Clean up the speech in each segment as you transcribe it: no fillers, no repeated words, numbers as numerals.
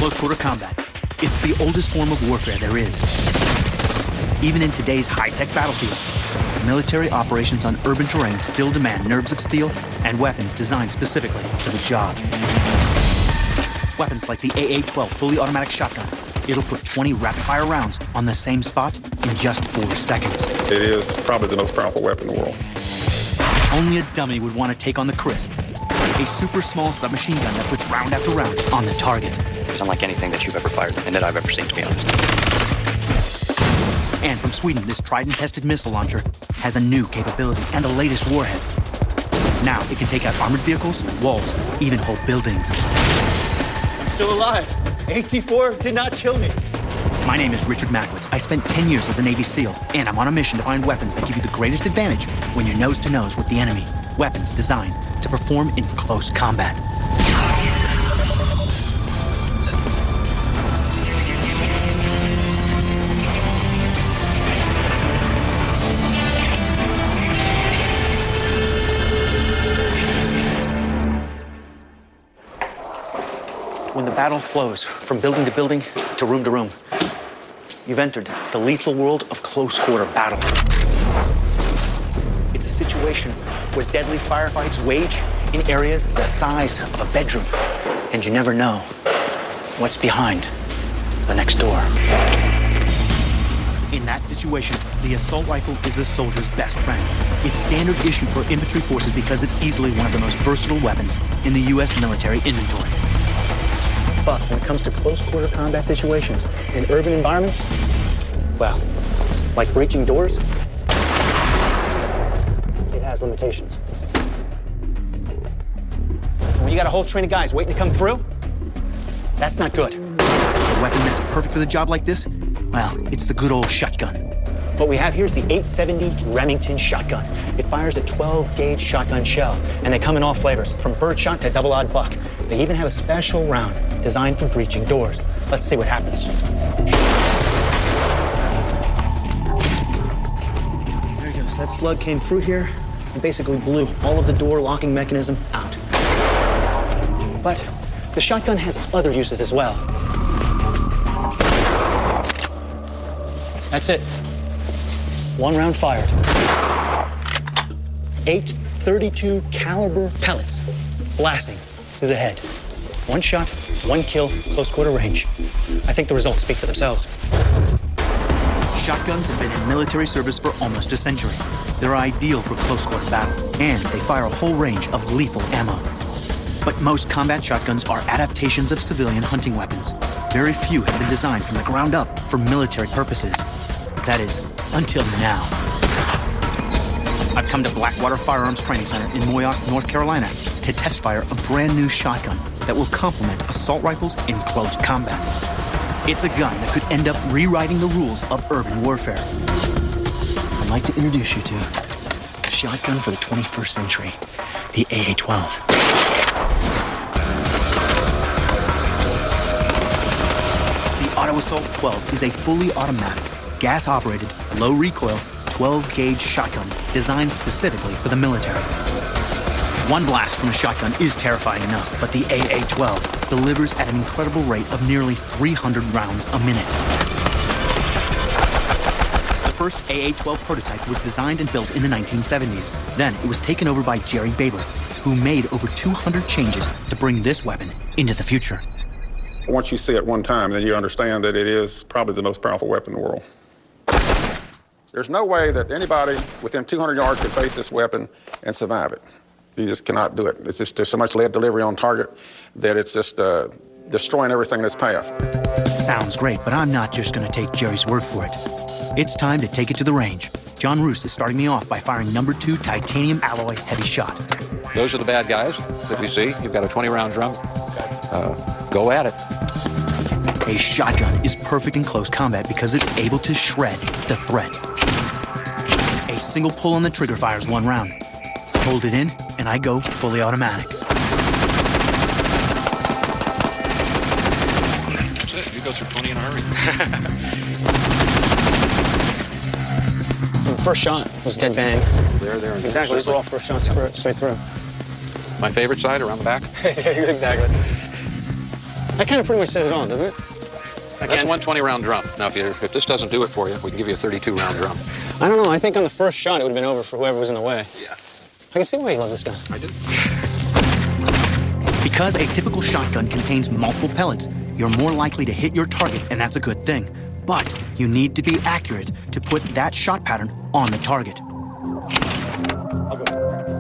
close-quarter combat. It's the oldest form of warfare there is. Even in today's high-tech battlefields, military operations on urban terrain still demand nerves of steel and weapons designed specifically for the job. Weapons like the AA-12 fully automatic shotgun. It'll put 20 rapid-fire rounds on the same spot in just 4 seconds. It is probably the most powerful weapon in the world. Only a dummy would want to take on the Crisp, a super small submachine gun that puts round after round on the target. It's unlike anything that you've ever fired and that I've ever seen, to be honest. And from Sweden, this tried and tested missile launcher has a new capability and the latest warhead. Now it can take out armored vehicles, walls, even whole buildings. I'm still alive. AT-4 did not kill me. My name is Richard Mackwitz. I spent 10 years as a Navy SEAL, and I'm on a mission to find weapons that give you the greatest advantage when you're nose to nose with the enemy. Weapons designed to perform in close combat. When the battle flows from building to building to room, you've entered the lethal world of close-quarter battle. It's a situation where deadly firefights wage in areas the size of a bedroom, and you never know what's behind the next door. In that situation, the assault rifle is the soldier's best friend. It's standard issue for infantry forces because it's easily one of the most versatile weapons in the U.S. military inventory. But when it comes to close-quarter combat situations in urban environments, well, like breaching doors, it has limitations. When you got a whole train of guys waiting to come through, that's not good. A weapon that's perfect for the job like this, well, it's the good old shotgun. What we have here is the 870 Remington shotgun. It fires a 12-gauge shotgun shell, and they come in all flavors, from birdshot to double-aught buck. They even have a special round designed for breaching doors. Let's see what happens. There he goes. That slug came through here and basically blew all of the door locking mechanism out. But the shotgun has other uses as well. That's it. 1 round fired. 8 .32 caliber pellets blasting through the head. 1 shot, 1 kill, close quarter range. I think the results speak for themselves. Shotguns have been in military service for almost a century. They're ideal for close quarter battle, and they fire a whole range of lethal ammo. But most combat shotguns are adaptations of civilian hunting weapons. Very few have been designed from the ground up for military purposes. That is, until now. I've come to Blackwater Firearms Training Center in Moyock, North Carolina, to test fire a brand new shotgun that will complement assault rifles in close combat. It's a gun that could end up rewriting the rules of urban warfare. I'd like to introduce you to a shotgun for the 21st century, the AA-12. The Auto Assault 12 is a fully automatic, gas-operated, low-recoil, 12-gauge shotgun designed specifically for the military. 1 blast from a shotgun is terrifying enough, but the AA-12 delivers at an incredible rate of nearly 300 rounds a minute. The first AA-12 prototype was designed and built in the 1970s. Then it was taken over by Jerry Baber, who made over 200 changes to bring this weapon into the future. Once you see it one time, then you understand that it is probably the most powerful weapon in the world. There's no way that anybody within 200 yards could face this weapon and survive it. You just cannot do it. It's just, there's so much lead delivery on target that it's just destroying everything in its path. Sounds great, but I'm not just going to take Jerry's word for it. It's time to take it to the range. John Roos is starting me off by firing #2 titanium alloy heavy shot. Those are the bad guys that we see. You've got a 20-round drum. Go at it. A shotgun is perfect in close combat because it's able to shred the threat. A single pull on the trigger fires 1 round. Hold it in, and I go fully automatic. That's it. You go through 20 in a hurry. The first shot was dead bang. There. Exactly. These were all first shots straight through. My favorite side, around the back. Exactly. That kind of pretty much says it all, doesn't it? That's one 20-round drum. Now, if this doesn't do it for you, we can give you a 32-round drum. I don't know. I think on the first shot, it would have been over for whoever was in the way. Yeah. I can see why you love this gun. I do. Because a typical shotgun contains multiple pellets, you're more likely to hit your target, and that's a good thing. But you need to be accurate to put that shot pattern on the target.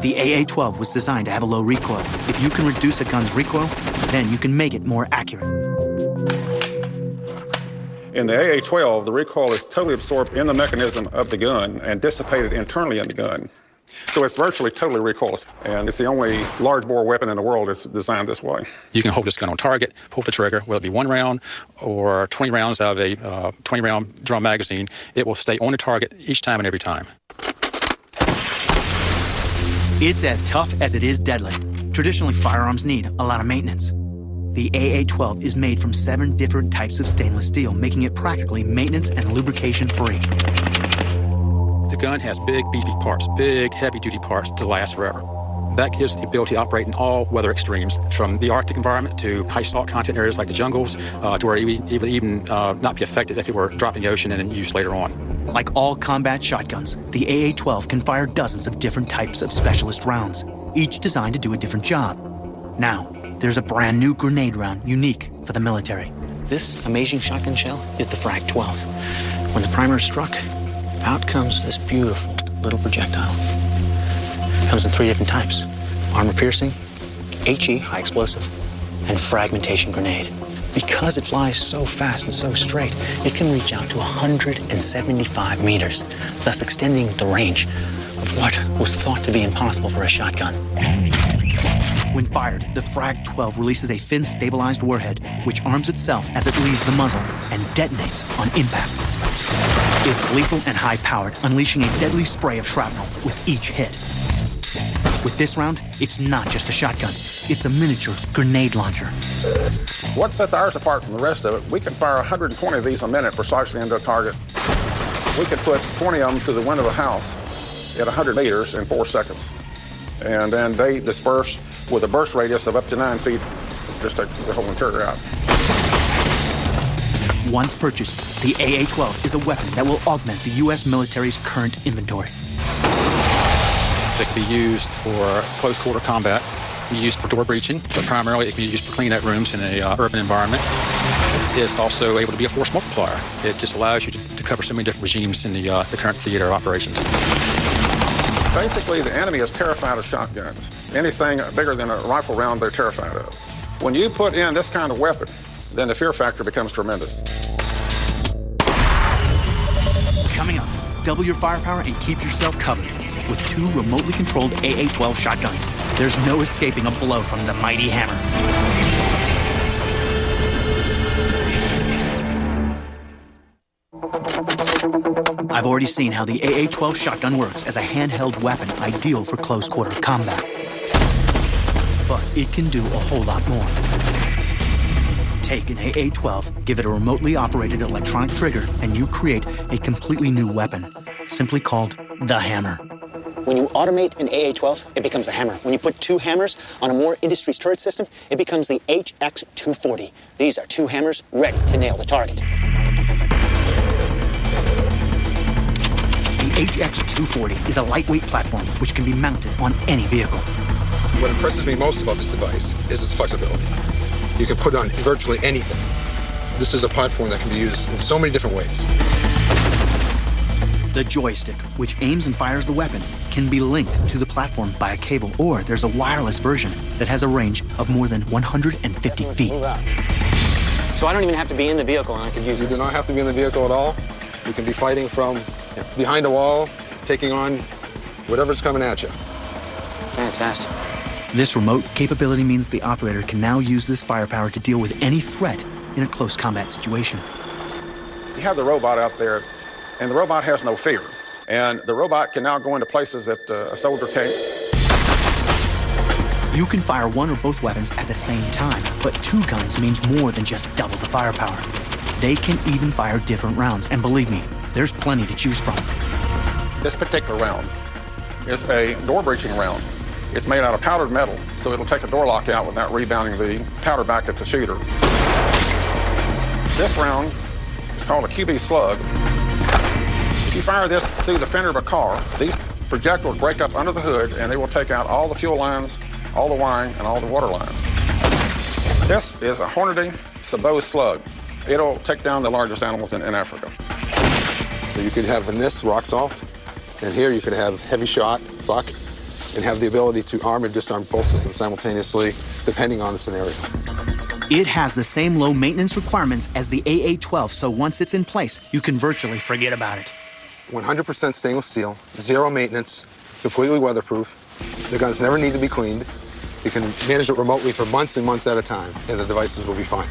The AA-12 was designed to have a low recoil. If you can reduce a gun's recoil, then you can make it more accurate. In the AA-12, the recoil is totally absorbed in the mechanism of the gun and dissipated internally in the gun. So it's virtually totally recoilless, and it's the only large-bore weapon in the world that's designed this way. You can hold this gun on target, pull the trigger, whether it be 1 round or 20 rounds out of a 20-round drum magazine. It will stay on the target each time and every time. It's as tough as it is deadly. Traditionally, firearms need a lot of maintenance. The AA-12 is made from 7 different types of stainless steel, making it practically maintenance and lubrication-free. The gun has big, beefy parts, big, heavy-duty parts to last forever. That gives the ability to operate in all weather extremes, from the Arctic environment to high salt content areas like the jungles, to where it would even not be affected if it were dropped in the ocean and in use later on. Like all combat shotguns, the AA-12 can fire dozens of different types of specialist rounds, each designed to do a different job. Now, there's a brand new grenade round unique for the military. This amazing shotgun shell is the Frag 12. When the primer is struck, out comes this beautiful little projectile. It comes in 3 different types: armor piercing, HE, high explosive, and fragmentation grenade. Because it flies so fast and so straight, it can reach out to 175 meters, thus extending the range of what was thought to be impossible for a shotgun. When fired, the Frag 12 releases a fin-stabilized warhead, which arms itself as it leaves the muzzle and detonates on impact. It's lethal and high-powered, unleashing a deadly spray of shrapnel with each hit. With this round, it's not just a shotgun. It's a miniature grenade launcher. What sets ours apart from the rest of it, we can fire 120 of these a minute precisely into a target. We can put 20 of them through the window of a house at 100 meters in 4 seconds. And then they disperse with a burst radius of up to 9 feet. Just takes the whole trigger out. Once purchased, the AA-12 is a weapon that will augment the U.S. military's current inventory. It can be used for close-quarter combat, it can be used for door breaching, but primarily it can be used for cleaning up rooms in an urban environment. It's also able to be a force multiplier. It just allows you to cover so many different regimes in the current theater of operations. Basically, the enemy is terrified of shotguns. Anything bigger than a rifle round, they're terrified of. When you put in this kind of weapon, then the fear factor becomes tremendous. Coming up, double your firepower and keep yourself covered with 2 remotely controlled AA-12 shotguns. There's no escaping a blow from the mighty hammer. I've already seen how the AA-12 shotgun works as a handheld weapon ideal for close-quarter combat. But it can do a whole lot more. Take an AA-12, give it a remotely operated electronic trigger, and you create a completely new weapon, simply called the hammer. When you automate an AA-12, it becomes a hammer. When you put 2 hammers on a more industry's turret system, it becomes the HX-240. These are 2 hammers ready to nail the target. The HX-240 is a lightweight platform which can be mounted on any vehicle. What impresses me most about this device is its flexibility. You can put it on virtually anything. This is a platform that can be used in so many different ways. The joystick, which aims and fires the weapon, can be linked to the platform by a cable, or there's a wireless version that has a range of more than 150 feet. So I don't even have to be in the vehicle and I could use You this. do not have to be in the vehicle at all. You can be fighting from behind a wall, taking on whatever's coming at you. Fantastic. This remote capability means the operator can now use this firepower to deal with any threat in a close combat situation. You have the robot out there, and the robot has no fear. And the robot can now go into places that a soldier can't. You can fire one or both weapons at the same time, but 2 guns means more than just double the firepower. They can even fire different rounds, and believe me, there's plenty to choose from. This particular round is a door breaching round. It's made out of powdered metal, so it'll take a door lock out without rebounding the powder back at the shooter. This round is called a QB slug. If you fire this through the fender of a car, these projectiles break up under the hood and they will take out all the fuel lines, all the wiring, and all the water lines. This is a Hornady Sabot slug. It'll take down the largest animals in Africa. So you could have in this rock salt, and here you could have heavy shot, buck, and have the ability to arm and disarm both systems simultaneously, depending on the scenario. It has the same low maintenance requirements as the AA-12, so once it's in place, you can virtually forget about it. 100% stainless steel, zero maintenance, completely weatherproof. The guns never need to be cleaned. You can manage it remotely for months and months at a time, and the devices will be fine.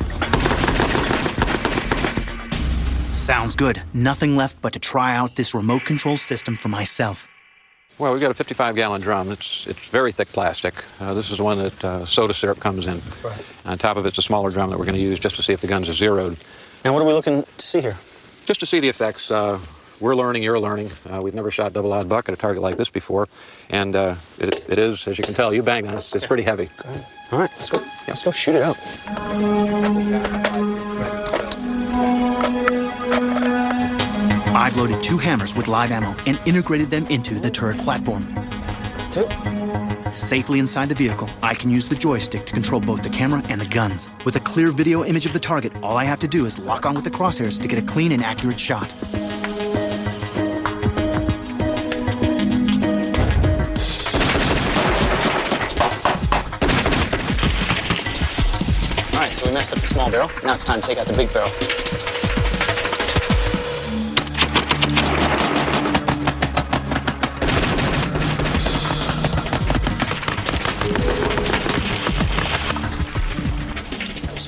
Sounds good. Nothing left but to try out this remote control system for myself. Well, we've got a 55-gallon drum. It's very thick plastic. This is the one that soda syrup comes in. Right. On top of it's a smaller drum that we're going to use just to see if the guns are zeroed. And what are we looking to see here? Just to see the effects. We're learning, you're learning. We've never shot double-odd buck at a target like this before. And it is, as you can tell, you banged on it. It's pretty heavy. All right, let's go. Yeah. Let's go shoot it out. I've loaded 2 hammers with live ammo and integrated them into the turret platform. 2. Safely inside the vehicle, I can use the joystick to control both the camera and the guns. With a clear video image of the target, all I have to do is lock on with the crosshairs to get a clean and accurate shot. All right, so we messed up the small barrel. Now it's time to take out the big barrel.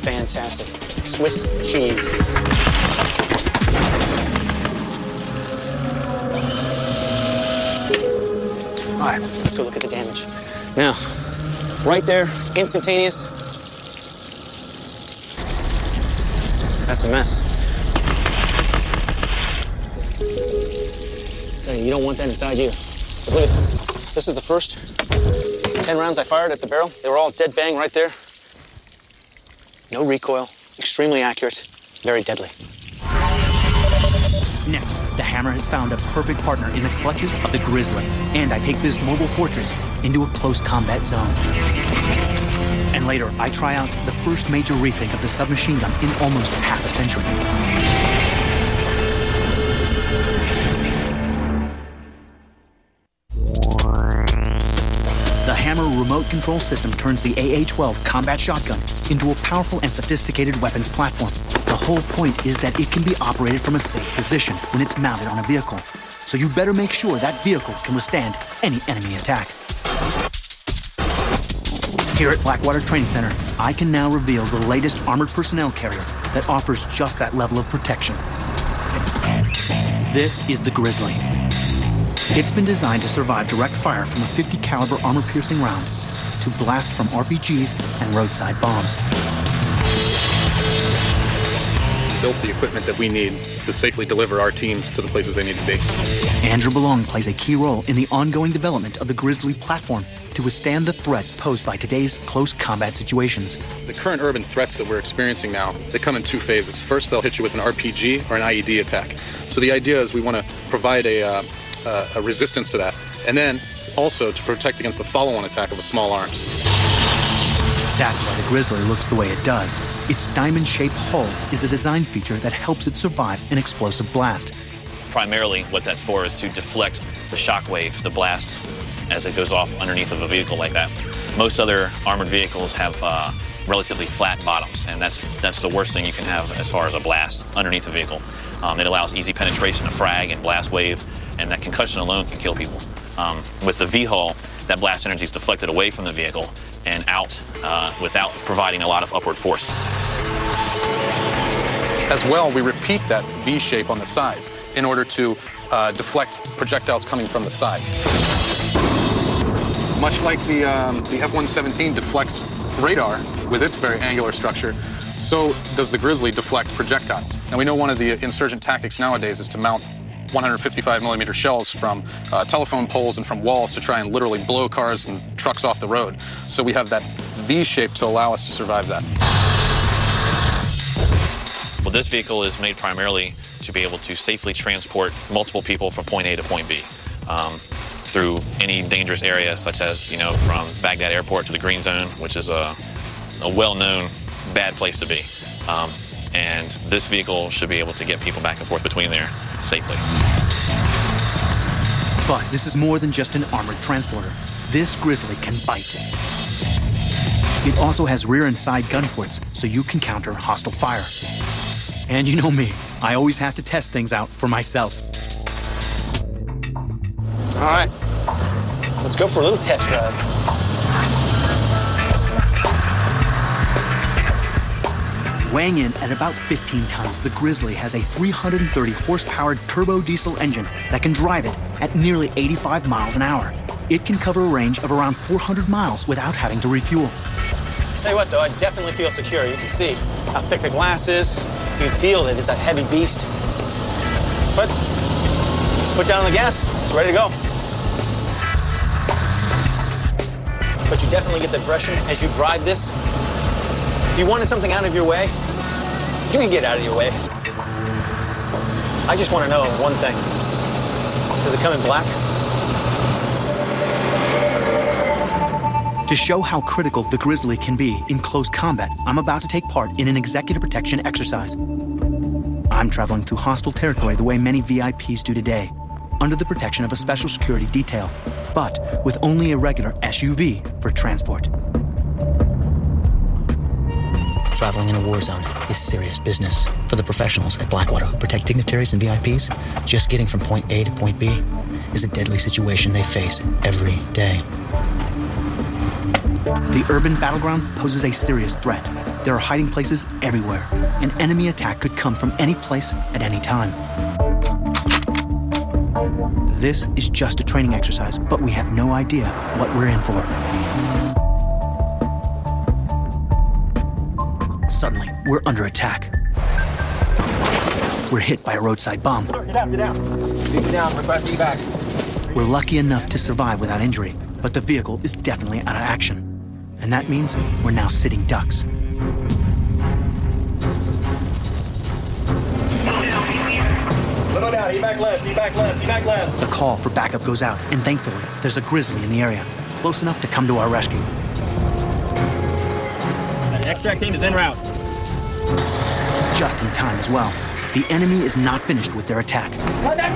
Fantastic. Swiss cheese. All right, let's go look at the damage. Now, right there, instantaneous. That's a mess. Hey, you don't want that inside you. But look at this. This is the first 10 rounds I fired at the barrel. They were all dead bang right there. No recoil, extremely accurate, very deadly. Next, the hammer has found a perfect partner in the clutches of the Grizzly, and I take this mobile fortress into a close combat zone. And later, I try out the first major rethink of the submachine gun in almost half a century. The hammer remote control system turns the AA-12 combat shotgun into a powerful and sophisticated weapons platform. The whole point is that it can be operated from a safe position when it's mounted on a vehicle. So you better make sure that vehicle can withstand any enemy attack. Here at Blackwater Training Center, I can now reveal the latest armored personnel carrier that offers just that level of protection. This is the Grizzly. It's been designed to survive direct fire from a 50 caliber armor-piercing round to blast from RPGs and roadside bombs. Built the equipment that we need to safely deliver our teams to the places they need to be. Andrew Belong plays a key role in the ongoing development of the Grizzly platform to withstand the threats posed by today's close combat situations. The current urban threats that we're experiencing now, they come in 2 phases. First, they'll hit you with an RPG or an IED attack. So the idea is we want to provide a resistance to that, and then also to protect against the follow-on attack of a small arms. That's why the Grizzly looks the way it does. Its diamond-shaped hull is a design feature that helps it survive an explosive blast. Primarily, what that's for is to deflect the shockwave, the blast, as it goes off underneath of a vehicle like that. Most other armored vehicles have relatively flat bottoms, and that's the worst thing you can have as far as a blast underneath a vehicle. It allows easy penetration of frag and blast wave, and that concussion alone can kill people. With the V-hull, that blast energy is deflected away from the vehicle and out without providing a lot of upward force. As well, we repeat that V shape on the sides in order to deflect projectiles coming from the side. Much like the F-117 deflects radar with its very angular structure, so does the Grizzly deflect projectiles. Now, we know one of the insurgent tactics nowadays is to mount 155 millimeter shells from telephone poles and from walls to try and literally blow cars and trucks off the road. So we have that V shape to allow us to survive that. Well, this vehicle is made primarily to be able to safely transport multiple people from point A to point B through any dangerous area, such as, from Baghdad Airport to the Green Zone, which is a well-known bad place to be. And this vehicle should be able to get people back and forth between there safely. But this is more than just an armored transporter. This Grizzly can bite. It also has rear and side gun ports, so you can counter hostile fire. And you know me, I always have to test things out for myself. All right, let's go for a little test drive. Weighing in at about 15 tons, the Grizzly has a 330 horsepower turbo diesel engine that can drive it at nearly 85 miles an hour. It can cover a range of around 400 miles without having to refuel. Tell you what, though, I definitely feel secure. You can see how thick the glass is. You can feel that it's a heavy beast. But put down the gas, it's ready to go. But you definitely get the impression as you drive this, if you wanted something out of your way, you can get out of your way. I just want to know one thing. Does it come in black? To show how critical the Grizzly can be in close combat, I'm about to take part in an executive protection exercise. I'm traveling through hostile territory the way many VIPs do today, under the protection of a special security detail, but with only a regular SUV for transport. Traveling in a war zone is serious business. For the professionals at Blackwater who protect dignitaries and VIPs, just getting from point A to point B is a deadly situation they face every day. The urban battleground poses a serious threat. There are hiding places everywhere. An enemy attack could come from any place at any time. This is just a training exercise, but we have no idea what we're in for. Suddenly, we're under attack. We're hit by a roadside bomb. Get down. Get down, request evac. We're lucky enough to survive without injury, but the vehicle is definitely out of action. And that means we're now sitting ducks. Slow down, evac left. The call for backup goes out, and thankfully, there's a Grizzly in the area, close enough to come to our rescue. The extract team is en route. Just in time as well. The enemy is not finished with their attack. Contact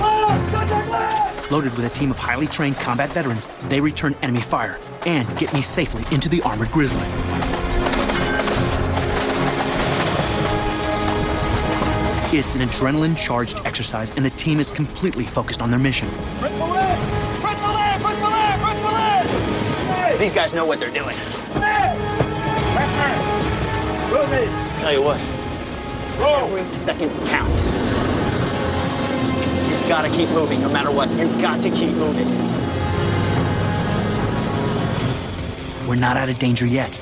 left! Loaded with a team of highly trained combat veterans, they return enemy fire and get me safely into the armored Grizzly. It's an adrenaline-charged exercise, and the team is completely focused on their mission. Principal left! These guys know what they're doing. Tell you what, every second counts. You've got to keep moving no matter what. You've got to keep moving. We're not out of danger yet.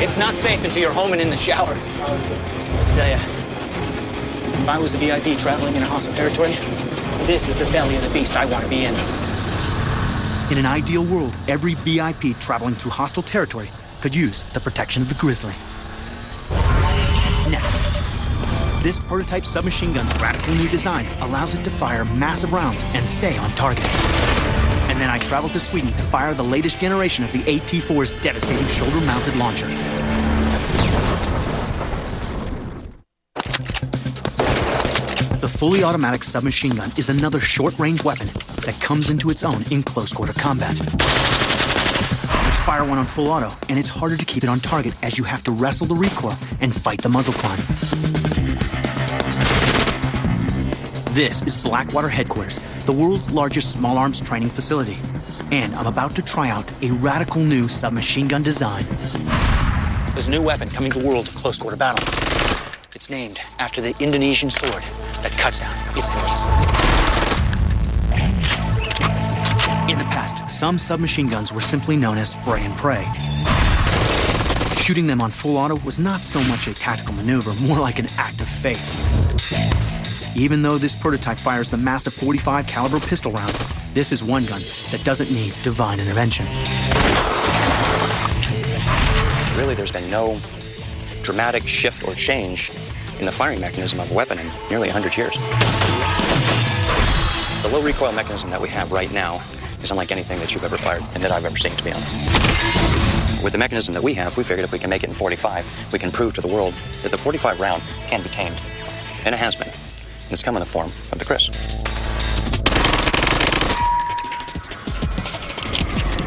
It's not safe until you're home and in the showers. Tell ya, if I was a VIP traveling in a hostile territory, this is the belly of the beast I want to be in. In an ideal world, every VIP traveling through hostile territory could use the protection of the Grizzly. Next, this prototype submachine gun's radical new design allows it to fire massive rounds and stay on target. And then I travel to Sweden to fire the latest generation of the AT-4's devastating shoulder-mounted launcher. The fully automatic submachine gun is another short-range weapon that comes into its own in close-quarter combat. Fire one on full auto, and it's harder to keep it on target as you have to wrestle the recoil and fight the muzzle climb. This is Blackwater headquarters, the world's largest small arms training facility. And I'm about to try out a radical new submachine gun design. There's a new weapon coming to the world of close-quarter battle. It's named after the Indonesian sword that cuts down its enemies. In the past, some submachine guns were simply known as spray and pray. Shooting them on full auto was not so much a tactical maneuver, more like an act of faith. Even though this prototype fires the massive .45 caliber pistol round, this is one gun that doesn't need divine intervention. Really, there's been no dramatic shift or change in the firing mechanism of a weapon in nearly 100 years. The low recoil mechanism that we have right now is unlike anything that you've ever fired and that I've ever seen, to be honest. With the mechanism that we have, we figured if we can make it in .45, we can prove to the world that the .45 round can be tamed. And it has been. And it's come in the form of the Chris.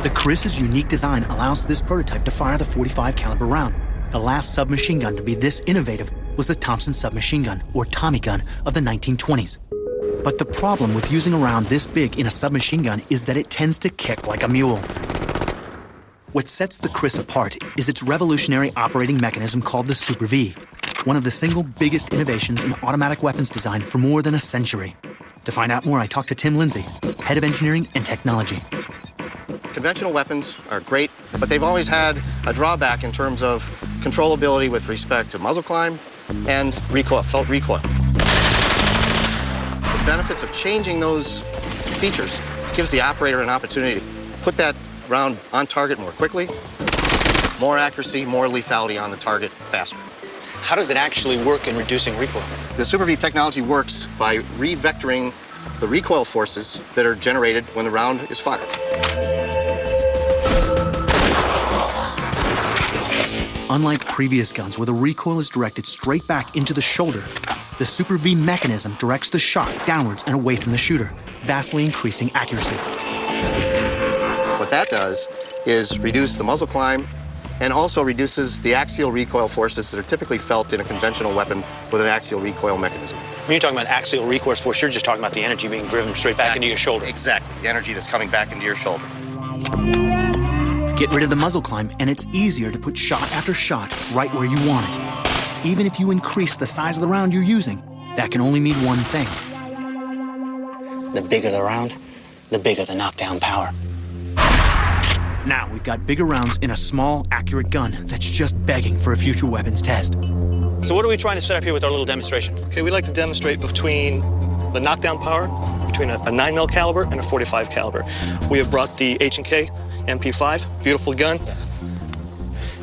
The Chris's unique design allows this prototype to fire the .45 caliber round. The last submachine gun to be this innovative was the Thompson submachine gun, or Tommy gun, of the 1920s. But the problem with using a round this big in a submachine gun is that it tends to kick like a mule. What sets the Chris apart is its revolutionary operating mechanism called the Super V, one of the single biggest innovations in automatic weapons design for more than a century. To find out more, I talked to Tim Lindsay, head of engineering and technology. Conventional weapons are great, but they've always had a drawback in terms of controllability with respect to muzzle climb and recoil, felt recoil. The benefits of changing those features gives the operator an opportunity to put that round on target more quickly, more accuracy, more lethality on the target faster. How does it actually work in reducing recoil? The Super V technology works by re-vectoring the recoil forces that are generated when the round is fired. Unlike previous guns where the recoil is directed straight back into the shoulder, the Super V mechanism directs the shot downwards and away from the shooter, vastly increasing accuracy. What that does is reduce the muzzle climb and also reduces the axial recoil forces that are typically felt in a conventional weapon with an axial recoil mechanism. When you're talking about axial recoil force, you're just talking about the energy being driven straight back into your shoulder. Exactly, the energy that's coming back into your shoulder. Get rid of the muzzle climb, and it's easier to put shot after shot right where you want it. Even if you increase the size of the round you're using, that can only mean one thing. The bigger the round, the bigger the knockdown power. Now we've got bigger rounds in a small, accurate gun that's just begging for a future weapons test. So what are we trying to set up here with our little demonstration? Okay, we'd like to demonstrate between the knockdown power between a 9mm caliber and a .45 caliber. We have brought the H&K MP5, beautiful gun.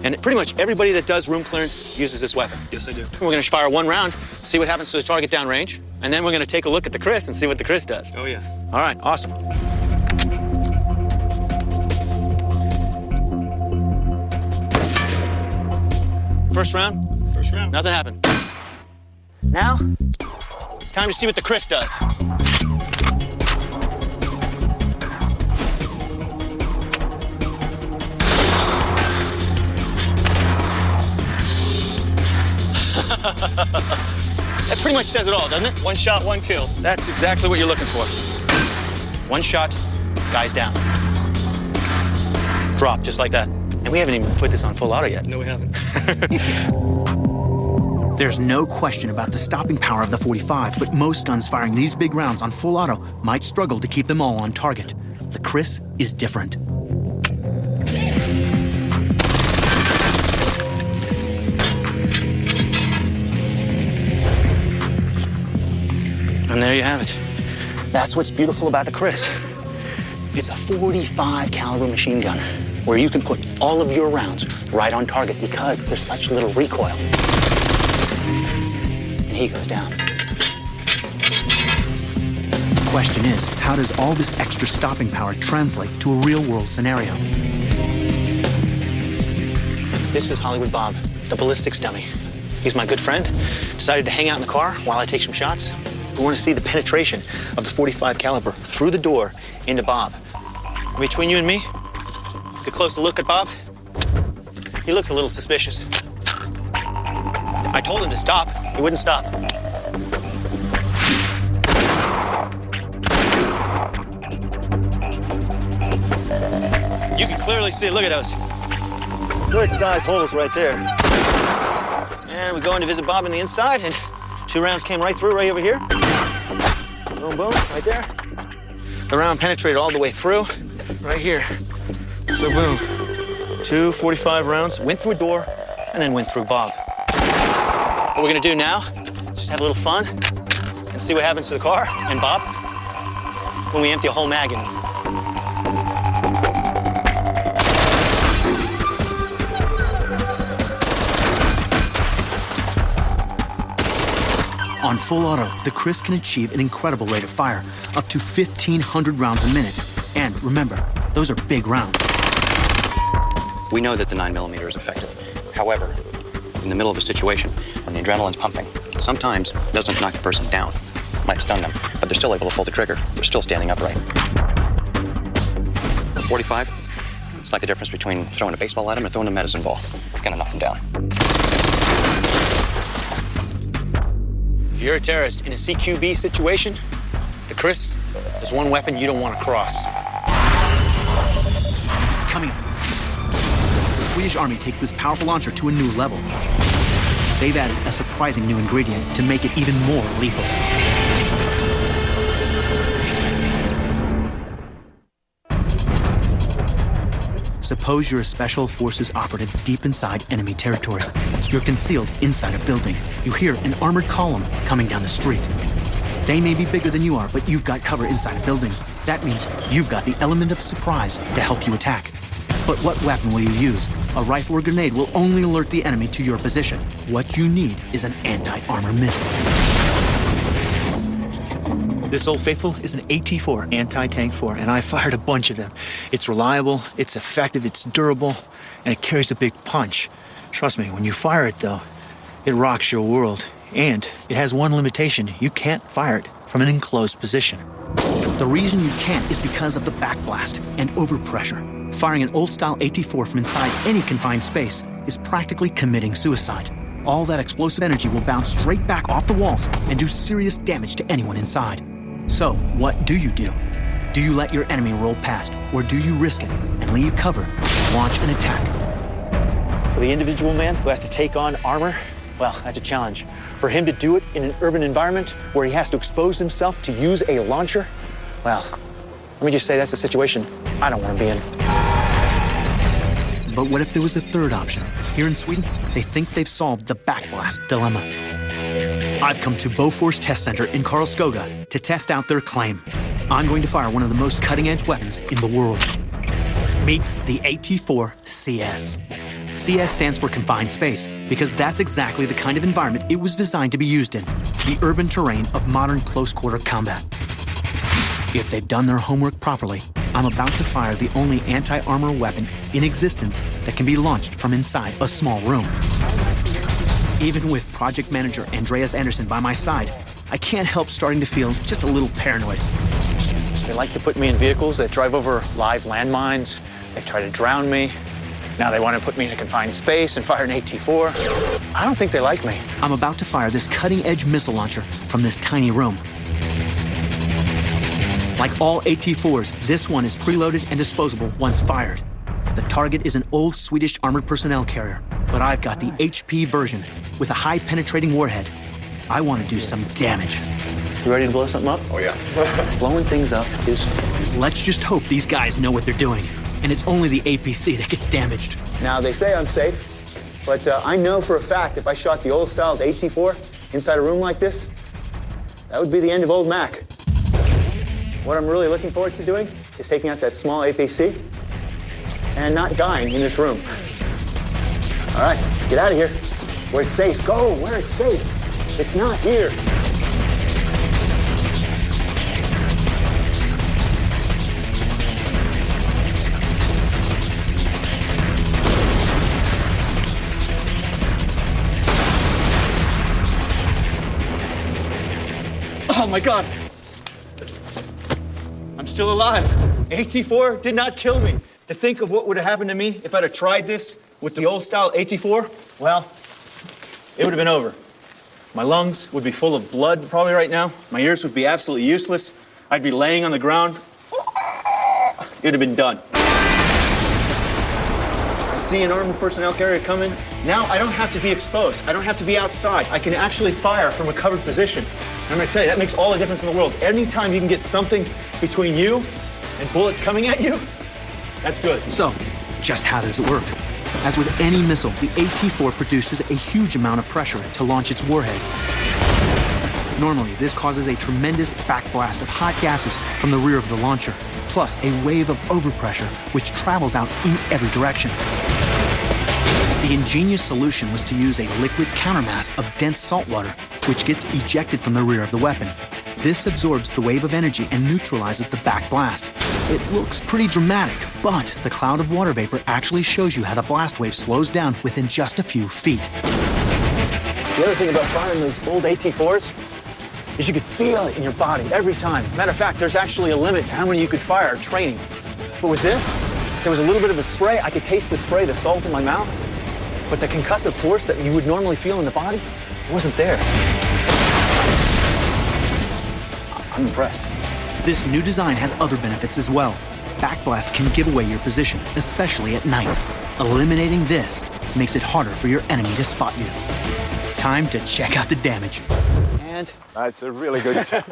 And pretty much everybody that does room clearance uses this weapon. Yes, I do. We're going to fire one round, see what happens to the target downrange, and then we're going to take a look at the Chris and see what the Chris does. Oh, yeah. All right, awesome. First round? First round. Nothing happened. Now, it's time to see what the Chris does. That pretty much says it all, doesn't it? One shot, one kill. That's exactly what you're looking for. One shot, guy's down. Drop, just like that. And we haven't even put this on full auto yet. No, we haven't. There's no question about the stopping power of the .45, but most guns firing these big rounds on full auto might struggle to keep them all on target. The Chris is different. And there you have it. That's what's beautiful about the Chris. It's a .45 caliber machine gun where you can put all of your rounds right on target because there's such little recoil. And he goes down. The question is, how does all this extra stopping power translate to a real-world scenario? This is Hollywood Bob, the ballistics dummy. He's my good friend. Decided to hang out in the car while I take some shots. We want to see the penetration of the .45 caliber through the door into Bob. Between you and me, get a closer look at Bob. He looks a little suspicious. I told him to stop. He wouldn't stop. You can clearly see, look at those. Good size holes right there. And we go in to visit Bob on the inside, and 2 rounds came right through, right over here. Boom, boom, right there. The round penetrated all the way through, right here. So boom, 2 .45 rounds, went through a door, and then went through Bob. What we're gonna do now is just have a little fun and see what happens to the car and Bob when we empty a whole mag in them. On full auto, the Chris can achieve an incredible rate of fire, up to 1,500 rounds a minute. And remember, those are big rounds. We know that the 9mm is effective. However, in the middle of a situation when the adrenaline's pumping, sometimes it doesn't knock the person down. It might stun them, but they're still able to pull the trigger. They're still standing upright. The 45, it's like the difference between throwing a baseball at them and throwing a medicine ball. It's gonna knock them down. If you're a terrorist in a CQB situation, the Chris is one weapon you don't want to cross. Coming up, the Swedish Army takes this powerful launcher to a new level. They've added a surprising new ingredient to make it even more lethal. Suppose you're a special forces operative deep inside enemy territory. You're concealed inside a building. You hear an armored column coming down the street. They may be bigger than you are, but you've got cover inside a building. That means you've got the element of surprise to help you attack. But what weapon will you use? A rifle or grenade will only alert the enemy to your position. What you need is an anti-armor missile. This Old Faithful is an AT-4, anti-tank 4, and I fired a bunch of them. It's reliable, it's effective, it's durable, and it carries a big punch. Trust me, when you fire it, though, it rocks your world. And it has one limitation. You can't fire it from an enclosed position. The reason you can't is because of the backblast and overpressure. Firing an old-style AT-4 from inside any confined space is practically committing suicide. All that explosive energy will bounce straight back off the walls and do serious damage to anyone inside. So, what do? Do you let your enemy roll past, or do you risk it and leave cover, launch an attack? For the individual man who has to take on armor, well, that's a challenge. For him to do it in an urban environment where he has to expose himself to use a launcher, well, let me just say that's a situation I don't want to be in. But what if there was a third option? Here in Sweden, they think they've solved the backblast dilemma. I've come to Bofors Test Center in Karlskoga to test out their claim. I'm going to fire one of the most cutting-edge weapons in the world. Meet the AT-4 CS. CS stands for confined space, because that's exactly the kind of environment it was designed to be used in, the urban terrain of modern close-quarter combat. If they've done their homework properly, I'm about to fire the only anti-armor weapon in existence that can be launched from inside a small room. Even with project manager Andreas Andersson by my side, I can't help starting to feel just a little paranoid. They like to put me in vehicles that drive over live landmines. They try to drown me. Now they want to put me in a confined space and fire an AT-4. I don't think they like me. I'm about to fire this cutting-edge missile launcher from this tiny room. Like all AT-4s, this one is preloaded and disposable once fired. The target is an old Swedish armored personnel carrier, but I've got the HP version with a high-penetrating warhead. I want to do some damage. You ready to blow something up? Oh, yeah. Blowing things up is... Let's just hope these guys know what they're doing, and it's only the APC that gets damaged. Now, they say I'm safe, but I know for a fact if I shot the old-style AT-4 inside a room like this, that would be the end of old Mac. What I'm really looking forward to doing is taking out that small APC and not dying in this room. All right, get out of here. Where it's safe. Go where it's safe. It's not here. Oh my God! I'm still alive. AT-4 did not kill me. To think of what would have happened to me if I'd have tried this with the old-style AT-4, well, it would have been over. My lungs would be full of blood probably right now. My ears would be absolutely useless. I'd be laying on the ground. It would have been done. I see an armored personnel carrier coming. Now I don't have to be exposed. I don't have to be outside. I can actually fire from a covered position. And I'm gonna tell you, that makes all the difference in the world. Anytime you can get something between you and bullets coming at you, that's good. So, just how does it work? As with any missile, the AT-4 produces a huge amount of pressure to launch its warhead. Normally, this causes a tremendous backblast of hot gases from the rear of the launcher, plus a wave of overpressure which travels out in every direction. The ingenious solution was to use a liquid countermass of dense salt water, which gets ejected from the rear of the weapon. This absorbs the wave of energy and neutralizes the backblast. It looks pretty dramatic, but the cloud of water vapor actually shows you how the blast wave slows down within just a few feet. The other thing about firing those old AT-4s is you could feel it in your body every time. Matter of fact, there's actually a limit to how many you could fire at training. But with this, there was a little bit of a spray. I could taste the spray, the salt in my mouth, but the concussive force that you would normally feel in the body wasn't there. I'm impressed. This new design has other benefits as well. Backblast can give away your position, especially at night. Eliminating this makes it harder for your enemy to spot you. Time to check out the damage. And that's a really good hit.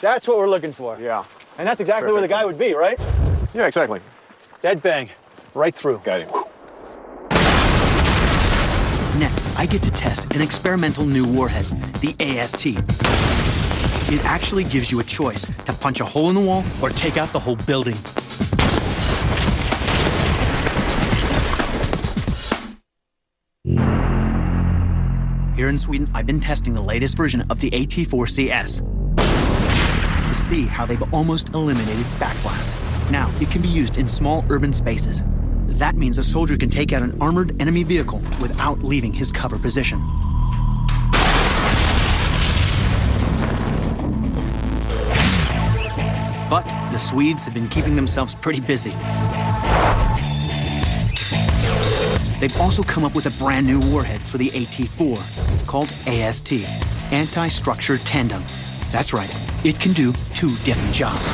That's what we're looking for. Yeah. And that's exactly where the guy would be, right? Yeah, exactly. Dead bang, right through. Got him. Next, I get to test an experimental new warhead, the AST. It actually gives you a choice to punch a hole in the wall or take out the whole building. Here in Sweden, I've been testing the latest version of the AT-4CS to see how they've almost eliminated backblast. Now, it can be used in small urban spaces. That means a soldier can take out an armored enemy vehicle without leaving his cover position. But the Swedes have been keeping themselves pretty busy. They've also come up with a brand new warhead for the AT-4 called AST, Anti-Structure Tandem. That's right, it can do two different jobs.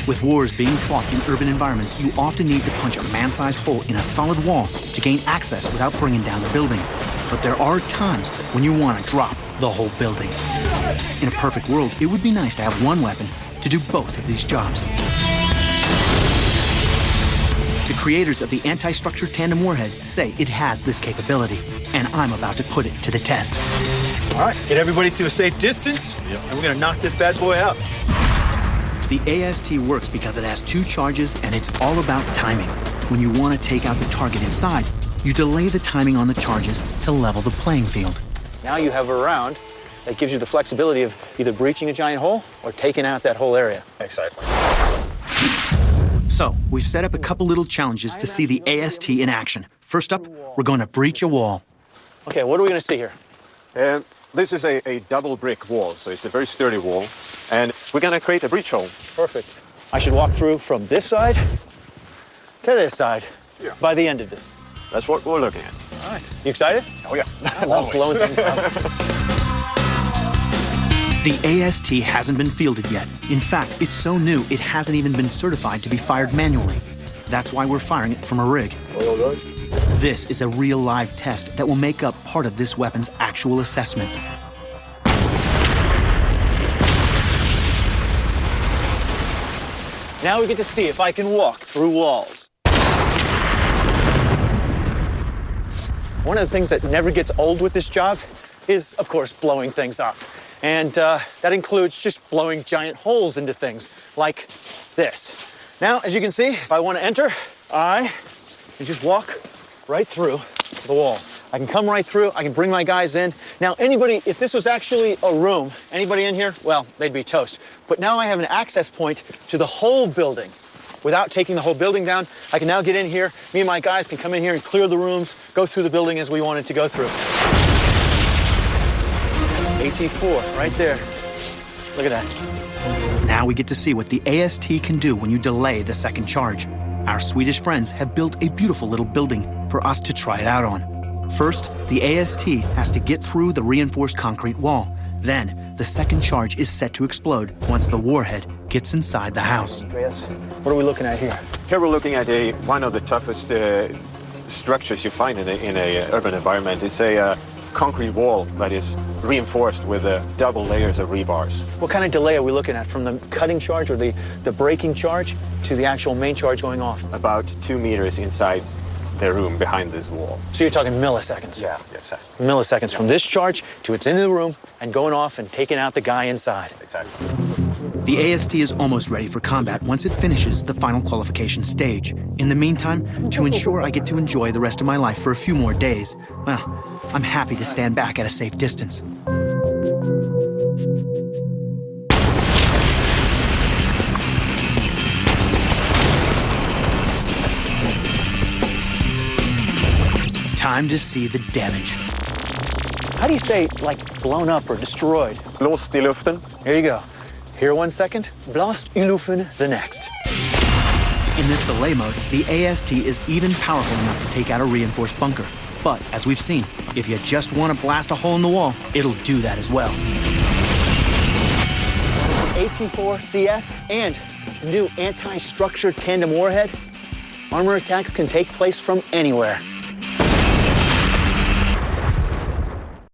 With wars being fought in urban environments, you often need to punch a man-sized hole in a solid wall to gain access without bringing down the building. But there are times when you want to drop the whole building. In a perfect world, it would be nice to have one weapon to do both of these jobs. The creators of the Anti-Structure Tandem warhead say it has this capability, and I'm about to put it to the test. All right, get everybody to a safe distance, and we're gonna knock this bad boy out. The AST works because it has two charges, and it's all about timing. When you want to take out the target inside, you delay the timing on the charges to level the playing field. Now you have a round that gives you the flexibility of either breaching a giant hole or taking out that whole area. Exactly. So, we've set up a couple little challenges to see the AST in action. First up, we're going to breach a wall. Okay, what are we going to see here? This is a double brick wall, so it's a very sturdy wall. And we're going to create a breach hole. Perfect. I should walk through from this side to this side by the end of this. That's what we're looking at. All right. You excited? Oh, yeah. I love blowing things up. The AST hasn't been fielded yet. In fact, it's so new, it hasn't even been certified to be fired manually. That's why we're firing it from a rig. This is a real live test that will make up part of this weapon's actual assessment. Now we get to see if I can walk through walls. One of the things that never gets old with this job is, of course, blowing things up. And that includes just blowing giant holes into things like this. Now, as you can see, if I want to enter, I can just walk right through the wall. I can come right through, I can bring my guys in. Now, anybody, if this was actually a room, anybody in here, well, they'd be toast. But now I have an access point to the whole building. Without taking the whole building down, I can now get in here. Me and my guys can come in here and clear the rooms, go through the building as we wanted to go through. AT-4, right there. Look at that. Now we get to see what the AST can do when you delay the second charge. Our Swedish friends have built a beautiful little building for us to try it out on. First, the AST has to get through the reinforced concrete wall. Then, the second charge is set to explode once the warhead gets inside the house. Andreas, what are we looking at here? Here we're looking at one of the toughest structures you find in a urban environment. It's a concrete wall that is reinforced with double layers of rebars. What kind of delay are we looking at, from the cutting charge or the braking charge to the actual main charge going off? About 2 meters inside the room behind this wall. So you're talking milliseconds? Yeah, exactly. Milliseconds from this charge to it's into the room and going off and taking out the guy inside. Exactly. The AST is almost ready for combat once it finishes the final qualification stage. In the meantime, to ensure I get to enjoy the rest of my life for a few more days, well, I'm happy to stand back at a safe distance. Time to see the damage. How do you say, like, blown up or destroyed? Blåst I luften. Here you go. Here 1 second, blast I luften the next. In this delay mode, the AST is even powerful enough to take out a reinforced bunker. But, as we've seen, if you just want to blast a hole in the wall, it'll do that as well. AT-4 CS and new anti-structure tandem warhead, armor attacks can take place from anywhere.